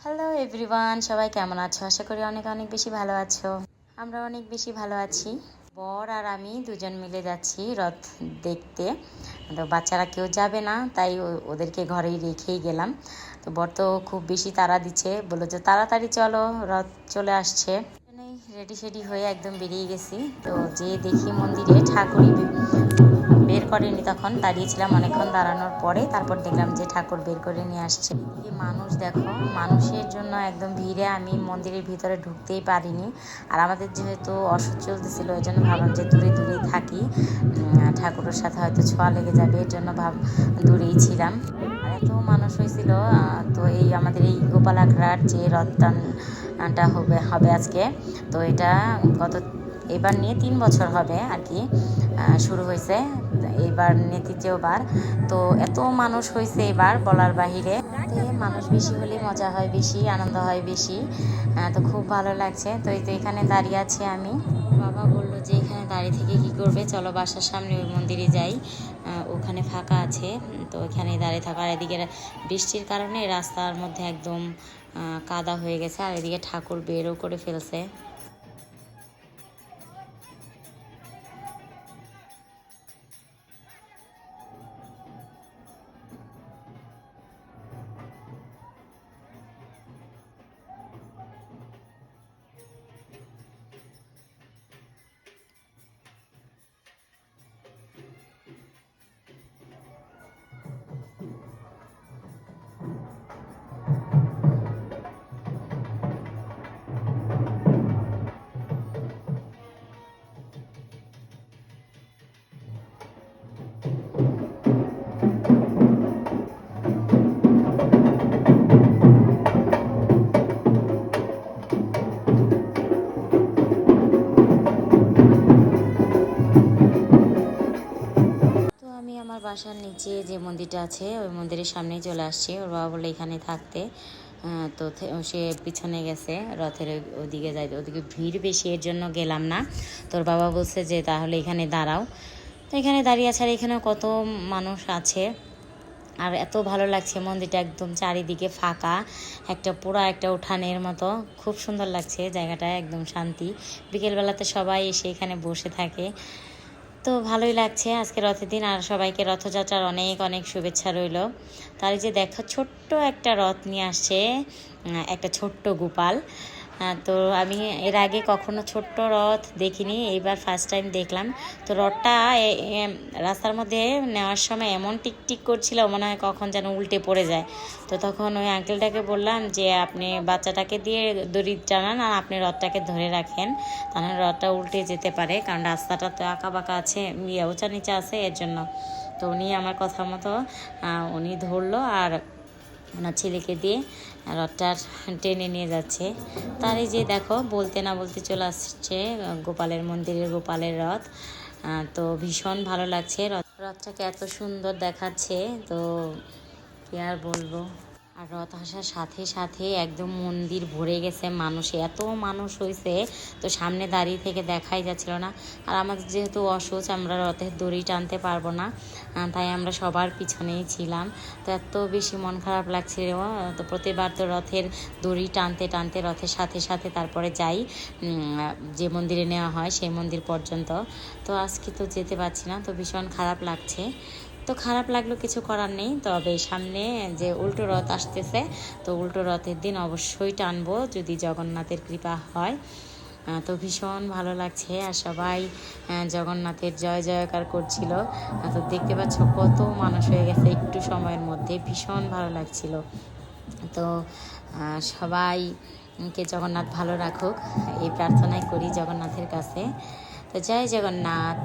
Hello everyone, সবাই কেমন আছো? আশা করি অনেক অনেক বেশি ভালো আছো। আমরা অনেক বেশি ভালো আছি। বর আর আমি দুজন মিলে যাচ্ছি রথ দেখতে। তো বাচ্চারা কেউ যাবে না, তাই ওদেরকে ঘরেই রেখেই গেলাম। তো বর তো খুব বেশি তাড়া দিচ্ছে, বললো যে তাড়াতাড়ি চলো, রথ চলে আসছে। রেডি সেডি হয়ে একদম বেরিয়ে গেছি। তো যে দেখি মন্দিরে ঠাকুরই বের করেনি, তখন দাঁড়িয়েছিলাম অনেকক্ষণ, দাঁড়ানোর পরে তারপর দেখলাম যে ঠাকুর বের করে নিয়ে আসছে। এই মানুষ দেখো, মানুষের জন্য একদম ভিড়ে আমি মন্দিরের ভিতরে ঢুকতেই পারিনি। আর আমাদের যেহেতু অসহ্য চলতেছিল, এই জন্য ভাবলাম যে দূরে দূরেই থাকি, ঠাকুরের সাথে হয়তো ছোঁয়া লেগে যাবে, এর জন্য দূরেই ছিলাম। আর এত মানুষ হয়েছিল। তো এই আমাদের এই গোপালাঘাট যে রথটানটা হবে আজকে, তো এটা এবার নিয়ে 3 বছর হবে আর কি শুরু হয়েছে, এইবার নিয়ে 3বার। তো এত মানুষ হয়েছে এবার বলার বাহিরে। মানুষ বেশি হলে মজা হয় বেশি, আনন্দ হয় বেশি। তো খুব ভালো লাগছে। তো এই তো এখানে দাঁড়িয়ে আছি আমি। বাবা বললো যে এখানে দাঁড়িয়ে থেকে কি করবে, চলো বাসার সামনে ওই মন্দিরে যাই, ওখানে ফাঁকা আছে, তো ওখানে দাঁড়িয়ে থাকা। আর এদিকে বৃষ্টির কারণে রাস্তার মধ্যে একদম কাদা হয়ে গেছে, আর এদিকে ঠাকুর বেরও করে ফেলছে। আমার বাসার নিচে যে মন্দিরটা আছে ওই মন্দিরের সামনেই চলে আসছে। ওর বাবা বলে এখানে থাকতে, তো সে পিছনে গেছে রথের ওদিকে যাইতে, ওদিকে ভিড় বেশি, এর জন্য গেলাম না। তোর বাবা বলছে যে তাহলে এখানে দাঁড়াও। তো এখানে দাঁড়িয়ে আছে, আর এখানেও কত মানুষ আছে। আর এত ভালো লাগছে, মন্দিরটা একদম চারিদিকে ফাঁকা, পুরা একটা উঠানের মতো, খুব সুন্দর লাগছে জায়গাটা, একদম শান্তি। বিকেলবেলাতে সবাই এসে এখানে বসে থাকে, তো ভালোই লাগছে আজকে রথের দিন। আর সবাইকে রথযাত্রার অনেক অনেক শুভেচ্ছা রইল। তার যে দেখো ছোট্ট একটা রথ নিয়ে আসছে, একটা ছোট্ট গোপাল। তো আমি এর আগে কখনো ছোট্ট রথ দেখিনি, এইবার ফার্স্ট টাইম দেখলাম। তো রথটা রাস্তার মধ্যে নেওয়ার সময় এমন টিকটিক করছিল, মনে হয় কখন যেন উল্টে পড়ে যায়। তো তখন ওই আঙ্কেলটাকে বললাম যে আপনি বাচ্চাটাকে দিয়ে দড়ি টানান, আর আপনি রথটাকে ধরে রাখেন, তাহলে রথটা উল্টে যেতে পারে, কারণ রাস্তাটা তো আঁকা বাঁকা আছে, উঁচা নিচা আছে, এর জন্য। তো উনি আমার কথা মতো উনি ধরলো, আর ওনার ছেলেকে দিয়ে রথটা টেনে নিয়ে যাচ্ছে। তার এই যে দেখো, বলতে না বলতে চলে আসছে গোপালের মন্দিরের গোপালের রথ। তো ভীষণ ভালো লাগছে, রথটাকে এত সুন্দর দেখাচ্ছে, তো কি আর বলবো। আর রথ আসার সাথে সাথে একদম মন্দির ভরে গেছে মানুষে, এত মানুষ হয়েছে, তো সামনে দাঁড়িয়ে থেকে দেখাই যাচ্ছিল না। আর আমাদের যেহেতু অসুচ, আমরা রথের দড়ি টানতে পারবো না, তাই আমরা সবার পিছনেই ছিলাম। তো এত বেশি মন খারাপ লাগছিল। তো প্রতিবার তো রথের দড়ি টানতে টানতে রথের সাথে সাথে তারপরে যাই যে মন্দিরে নেওয়া হয় সেই মন্দির পর্যন্ত। তো আজকে তো যেতে পারছি না, তো ভীষণ খারাপ লাগছে। তো খারাপ লাগলো, কিছু করার নেই। তবে সামনে যে উল্টো রথ আসতেছে, তো উল্টো রথের দিন অবশ্যই টানবো যদি জগন্নাথের কৃপা হয়। তো ভীষণ ভালো লাগছে, আর সবাই জগন্নাথের জয় জয়কার করছিল। তো দেখতে পাচ্ছ কত মানুষ হয়ে গেছে একটু সময়ের মধ্যে, ভীষণ ভালো লাগছিল। তো সবাইকে জগন্নাথ ভালো রাখুক, এই প্রার্থনাই করি জগন্নাথের কাছে। তো জয় জগন্নাথ।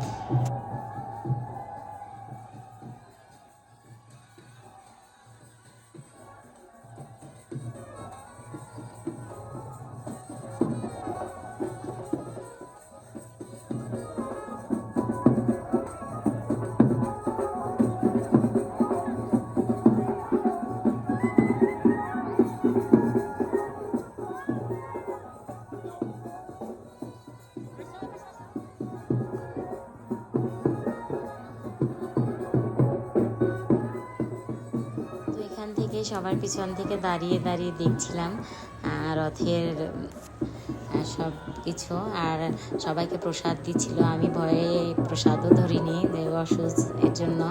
সবার পিছন থেকে দাঁড়িয়ে দাঁড়িয়ে দেখছিলাম রথের সব কিছু, আর সবাইকে প্রসাদ দিচ্ছিল। আমি ভয়ে প্রসাদও ধরিনি, যে অসুস্থ এর জন্য।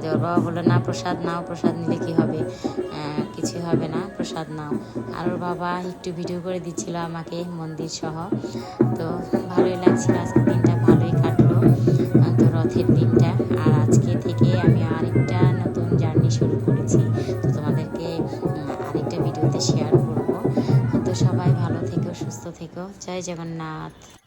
যে ওর বাবা বললো না প্রসাদ নাও, প্রসাদ নিলে কী হবে, কিছু হবে না, প্রসাদ নাও। আর ওর বাবা একটু ভিডিও করে দিচ্ছিল আমাকে মন্দির সহ। তো ভালোই লাগছিল, আজকের দিনটা ভালোই কাটলো, তো রথের দিনটা। আর আজকে থেকে আমি আরেকটা নতুন জার্নি শুরু করেছি, তো তোমাদেরকে আরেকটা ভিডিওতে শেয়ার করব। তো সবাই ভালো থেকো, সুস্থ থেকো। জয় জগন্নাথ।